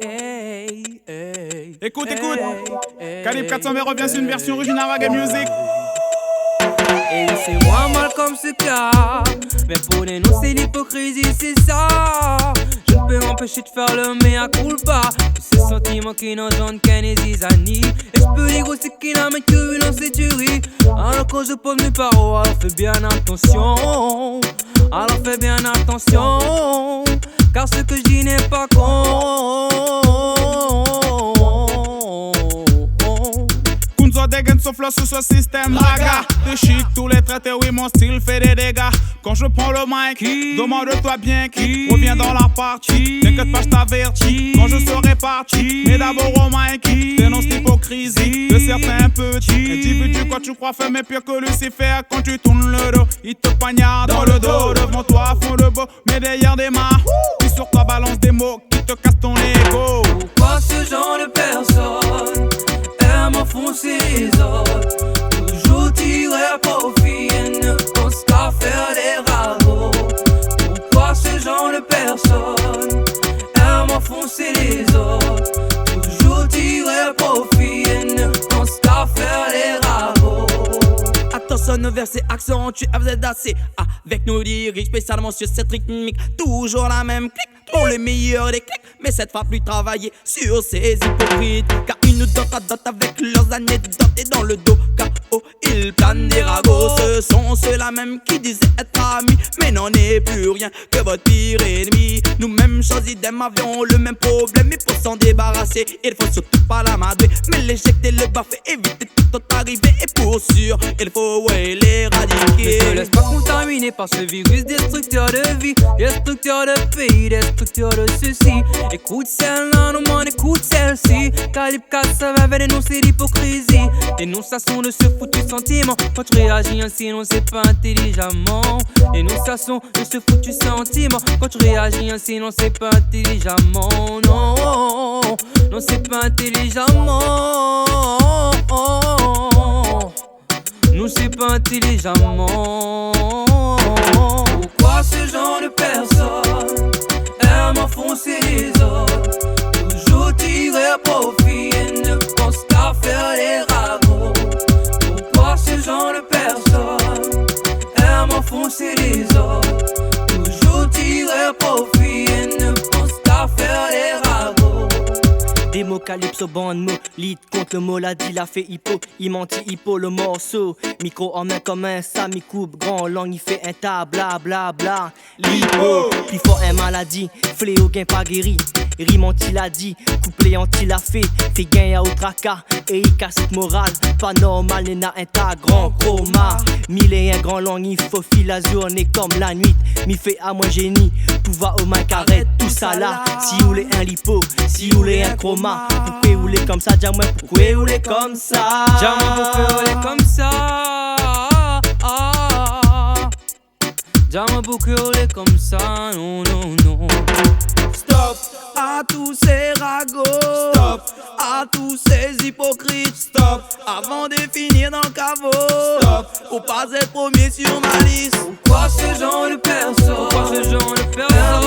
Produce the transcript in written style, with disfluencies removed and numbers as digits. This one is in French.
Hey, hey, Écoute, hey, Calibre 420 revient sur une version originale reggae music. Et c'est moi mal comme ce cas, mais pour dénoncer l'hypocrisie c'est ça. Je ne peux m'empêcher de faire le mea culpa de ces sentiments qui n'entendent qu'un zizani. Et je peux dire aussi qu'il a même que une tuerie. Alors quand je pose mes paroles, alors fais bien attention. Alors fais bien attention, car ce que je dis n'est pas con. Kunzo dégaine son flow sous ce système raga. De chic, tous les traités, oui, mon style fait des dégâts. Quand je prends le mic, demande-toi bien qui revient dans la partie. T'inquiète pas, je t'avertis quand je serai parti. Mais d'abord au mic, dénonce l'hypocrisie de certains petits individus. Quand tu crois faire, mais pire que Lucifer. Quand tu tournes le dos, il te poignarde dans le dos. Devant toi, font le beau, mais derrière des mains. Puis sur toi, balance des mots qui te cassent ton ego. Pourquoi ce genre de personne aime enfoncer les autres, toujours tirer à profit et ne pense qu'à faire des ragots? Pourquoi ce genre de personne aime enfoncer les autres, toujours tirer à profit et ne pense qu'à faire des ragots? Attention, nos versets accentués FZAC avec nos lyriques, spécialement sur cette rythmique. Toujours la même clique pour le meilleur des clics, mais cette fois plus travailler sur ces hypocrites, car ils nous donnent avec leurs anecdotes et dans le dos KO ils planent des ragots. Ce sont ceux-là même qui disaient être amis, mais n'en est plus rien que votre pire ennemi. Nous-mêmes choisis-dem avions le même problème, mais pour s'en débarrasser il faut surtout pas l'amadouer, mais l'éjecter, le baffer, éviter toute autre arrivée. Et pour sûr il faut l'éradiquer. Ne te laisse pas contaminer par ce virus destructeur de vie, destructeur de pays, destructeur de ceci. Écoute celle-là, non moins écoute celle-ci. Calibre 4, ça va dénoncer l'hypocrisie. Dénonciation de ce foutu sentiment. Quand tu réagis ainsi, non c'est pas intelligemment. Dénonciation de ce foutu sentiment. Quand tu réagis ainsi, non c'est pas intelligemment. Non, non c'est pas intelligemment. Non c'est pas intelligemment. Pourquoi ce genre de personne aime enfoncer les autres, toujours tirer à profit et ne pense qu'à faire les ragots? Pourquoi ce genre de personne aime enfoncer les autres, toujours tirer à profit et ne pense qu'à faire les ragots? Des mots calypso, bande mots, lead contre le mot, l'a dit, l'a fait hippo, il mentit hippo le morceau. Micro en main comme un Sami coupe, grand langue, il fait un tas, bla bla bla. L'hippo, plus fort un maladie, fléau gain pas guéri. Rime anti l'a dit, couplet anti l'a fait gain à autre cas, et il casse morale, pas normal, n'est un tas grand chroma. Mille et un grand langue, il faut filer la journée comme la nuit, m'y fait à moi génie, pouvoir au mic arrête tout ça là. Si vous voulez un lipo, si vous voulez un chroma, pourquoi vous voulez comme ça, dis-moi pourquoi vous voulez comme ça, dis-moi pourquoi vous voulez comme ça, dis-moi pourquoi vous voulez comme ça, non non non. Stop à tous ces ragots, stop à tous ces hypocrites, stop avant de finir dans le caveau, stop pour pas être premier sur ma liste. Pourquoi ce genre de personne, pourquoi ce genre de personne